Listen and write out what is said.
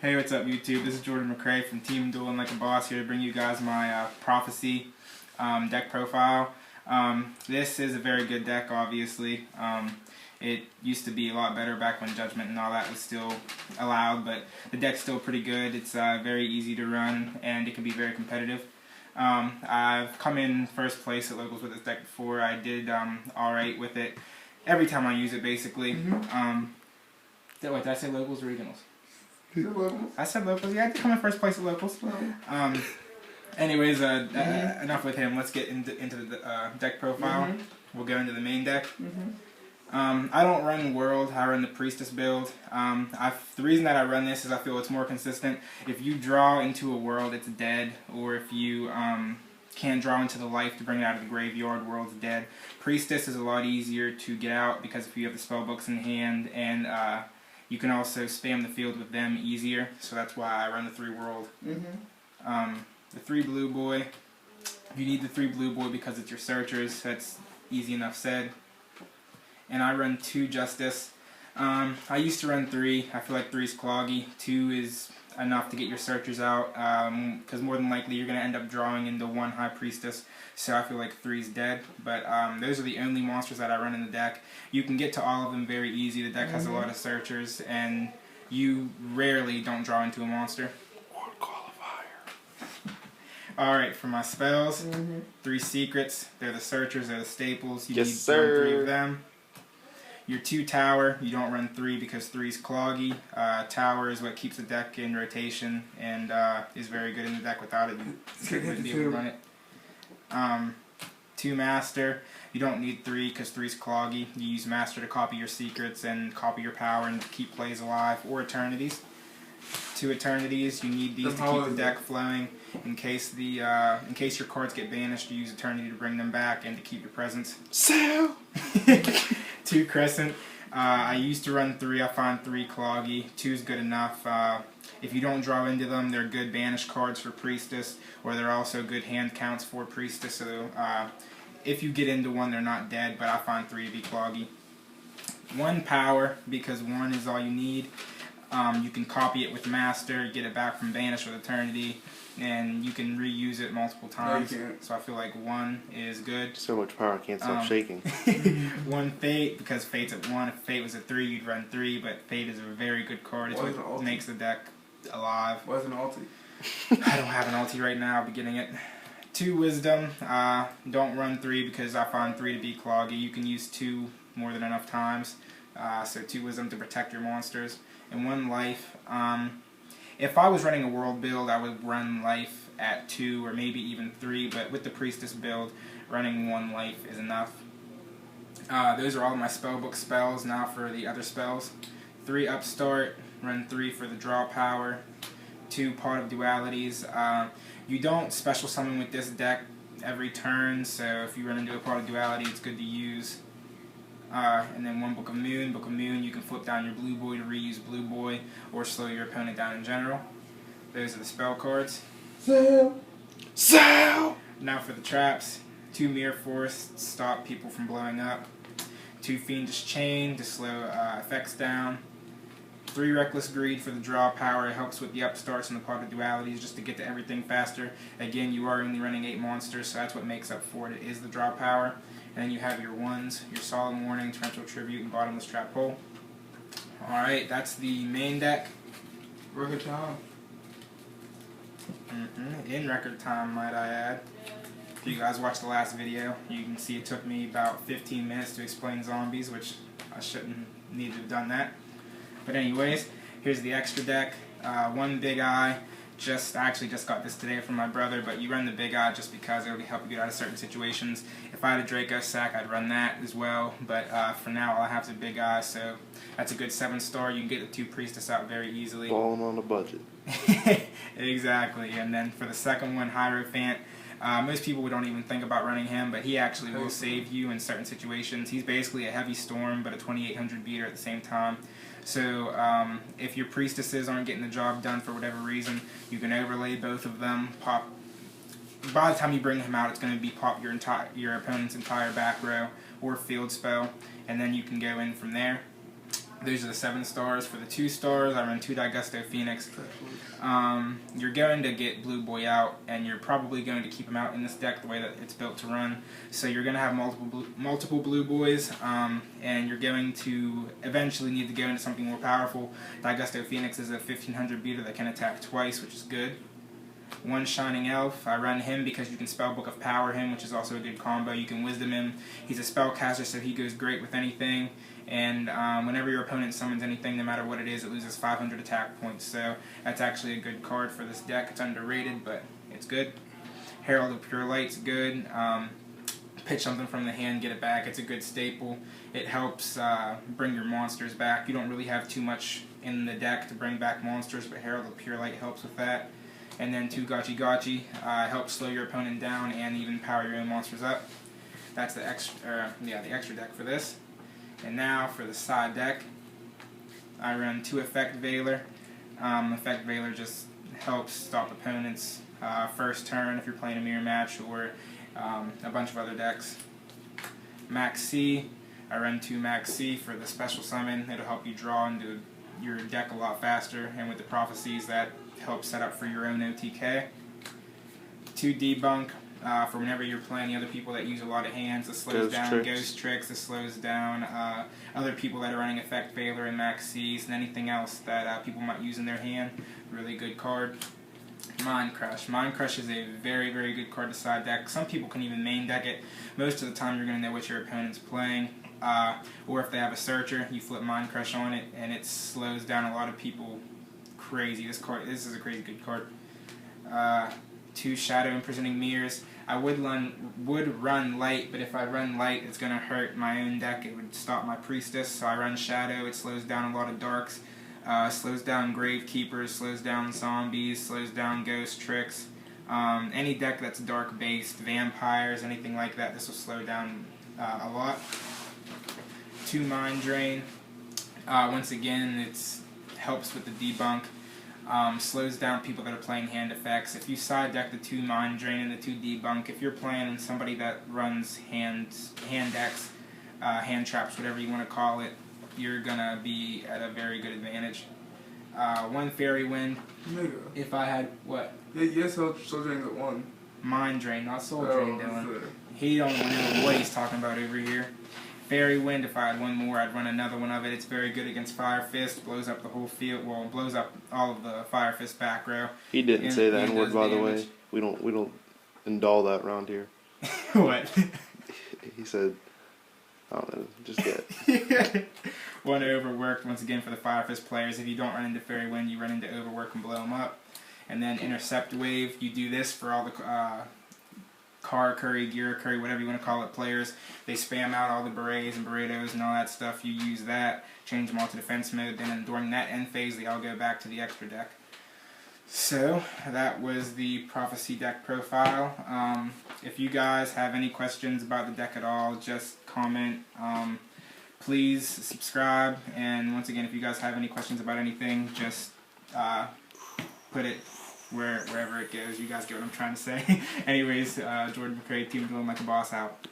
Hey, what's up YouTube? This is Jordan McCray from Team Dueling Like a Boss here to bring you guys my Prophecy deck profile. This is a very good deck, obviously. It used to be a lot better back when Judgment and all that was still allowed, but the deck's still pretty good. It's very easy to run, and it can be very competitive. I've come in first place at locals with this deck before. I did alright with it every time I use it, basically. Wait, did I say locals or regionals? I said locals. Yeah, I did come in first place at locals. Anyways, enough with him. Let's get into the deck profile. We'll go into the main deck. I don't run World. I run the Priestess build. The reason that I run this is I feel it's more consistent. If you draw into a World, it's dead. Or if you can't draw into the life to bring it out of the graveyard, World's dead. Priestess is a lot easier to get out because if you have the spell books in hand, and you can also spam the field with them easier, so that's why I run the 3 World. The 3 Blue Boy, you need the 3 Blue Boy because it's your searchers, that's easy enough said. And I run 2 Justice. I used to run 3, I feel like 3 is cloggy. 2 is enough to get your searchers out, because more than likely you're going to end up drawing into 1 High Priestess, so I feel like 3 is dead. But those are the only monsters that I run in the deck. You can get to all of them very easy. The deck has a lot of searchers, and you rarely don't draw into a monster. World qualifier. Alright, for my spells, 3 secrets. They're the searchers, they're the staples. You Yes, need sir. 3 of them. Your 2 Tower, you don't run 3 because 3 is cloggy. Tower is what keeps the deck in rotation and is very good in the deck. Without it, you wouldn't be able to run it. 2 Master, you don't need 3 because 3 is cloggy. You use Master to copy your secrets and copy your power and keep plays alive, or Eternities. 2 Eternities, you need these to keep the deck flowing. In case your cards get banished, you use Eternity to bring them back and to keep your presence. So 2 Crescent. I used to run 3. I find 3 cloggy. 2 is good enough. If you don't draw into them, they're good banish cards for Priestess, or they're also good hand counts for Priestess. So if you get into 1, they're not dead, but I find 3 to be cloggy. 1 Power, because 1 is all you need. You can copy it with Master, get it back from Banish with Eternity, and you can reuse it multiple times. So I feel like 1 is good. so much power, I can't stop shaking. 1 Fate, because Fate's at 1. If Fate was at 3, you'd run 3, but Fate is a very good card. It's what makes the deck alive. What's an ulti? I don't have an ulti right now, beginning it. 2 Wisdom, don't run 3 because I find 3 to be cloggy. You can use 2 more than enough times. So 2 Wisdom to protect your monsters. And 1 Life. If I was running a World build, I would run Life at 2 or maybe even 3, but with the Priestess build, running 1 Life is enough. Those are all my spellbook spells. Now for the other spells. 3 Upstart, run 3 for the draw power. 2 Pot of Dualities. You don't special summon with this deck every turn, so if you run into a Pot of Duality, it's good to use. And then 1 Book of Moon. Book of Moon, you can flip down your Blue Boy to reuse Blue Boy, or slow your opponent down in general. Those are the spell cards. So Now for the traps. 2 Mirror Force, stop people from blowing up. 2 Fiendish Chain to slow effects down. 3 Reckless Greed for the draw power. It helps with the upstarts and the Pot of Dualities just to get to everything faster. Again, you are only running 8 monsters, so that's what makes up for it. It is the draw power. And then you have your 1s, your Solemn Warning, Torrential Tribute, and Bottomless Trap Hole. Alright, that's the main deck. Record time. In record time, might I add. If you guys watched the last video, you can see it took me about 15 minutes to explain zombies, which I shouldn't need to have done that. But anyways, here's the extra deck. 1 Big Eye. I actually just got this today from my brother, but you run the Big Eye just because it will help you get out of certain situations. If I had a Draco sack, I'd run that as well, but for now all I have is a Big Eye, so that's a good 7-star. You can get the 2 Priestess out very easily. balling on the budget. Exactly, and then for the second one, Hierophant. Most people don't even think about running him, but he actually will save you in certain situations. He's basically a heavy storm, but a 2800 beater at the same time. So if your priestesses aren't getting the job done for whatever reason, you can overlay both of them. By the time you bring him out, it's going to be pop your opponent's entire back row or field spell, and then you can go in from there. Those are the 7 stars. For the 2 stars, I run 2 Daigusto Phoenix. You're going to get Blue Boy out, and you're probably going to keep him out in this deck the way that it's built to run. So you're going to have multiple Blue Boys, and you're going to eventually need to go into something more powerful. Daigusto Phoenix is a 1500 beater that can attack twice, which is good. 1 Shining Elf, I run him because you can Spellbook of Power him, which is also a good combo. You can Wisdom him. He's a spellcaster, so he goes great with anything. And whenever your opponent summons anything, no matter what it is, it loses 500 attack points. So that's actually a good card for this deck. It's underrated, but it's good. Herald of Pure Light's good. Pitch something from the hand, get it back. It's a good staple. It helps bring your monsters back. You don't really have too much in the deck to bring back monsters, but Herald of Pure Light helps with that. And then 2 Gotchi Gotchi helps slow your opponent down and even power your own monsters up. That's the extra deck for this. And now for the side deck, I run 2 Effect Veiler. Effect Veiler just helps stop opponents' first turn if you're playing a mirror match or a bunch of other decks. Max C, I run 2 Max C for the special summon. It'll help you draw into your deck a lot faster, and with the prophecies that help set up for your own OTK. 2 Debunk. For whenever you're playing other people that use a lot of hands, this slows down Ghost Tricks, this slows down other people that are running Effect Veiler and Max C's, and anything else that people might use in their hand. Really good card. Mind Crush. Mind Crush is a very, very good card to side deck. Some people can even main deck it. Most of the time you're going to know what your opponent's playing. Or if they have a Searcher, you flip Mind Crush on it, and it slows down a lot of people crazy. This is a crazy good card. 2 Shadow Imprisoning Mirrors. I would run Light, but if I run Light, it's going to hurt my own deck. It would stop my Priestess, so I run Shadow. It slows down a lot of Darks, slows down Gravekeepers, slows down Zombies, slows down Ghost Tricks. Any deck that's Dark-based, Vampires, anything like that, this will slow down a lot. 2 Mind Drain. Once again, it helps with the debunk. Slows down people that are playing hand effects. If you side deck the 2 Mind Drain and the 2 Debunk, if you're playing somebody that runs hand decks, hand traps, whatever you want to call it, you're gonna be at a very good advantage. 1 Fairy Wind. Nigga. If I had what? Yeah, Soul Drain got 1. Mind Drain, not Soul Drain, Dylan. He don't know what he's talking about over here. Fairy Wind, if I had 1 more, I'd run another one of it. It's very good against Fire Fist, blows up the whole field, well, blows up all of the Fire Fist back row. He didn't say that word, by the way. We don't indulge that around here. What? He said, I don't know, just get. 1 Overworked, once again, for the Fire Fist players. If you don't run into Fairy Wind, you run into Overwork and blow them up. And then Intercept Wave, you do this for all the Car Curry, Gear Curry, whatever you want to call it, players. They spam out all the berets and burritos and all that stuff. You use that, change them all to defense mode, then during that end phase, they all go back to the extra deck. So, that was the Prophecy deck profile. If you guys have any questions about the deck at all, just comment. Please subscribe, and once again, if you guys have any questions about anything, just put it wherever it goes. You guys get what I'm trying to say. Anyways, Jordan McCray, Team Doing Like a Boss out.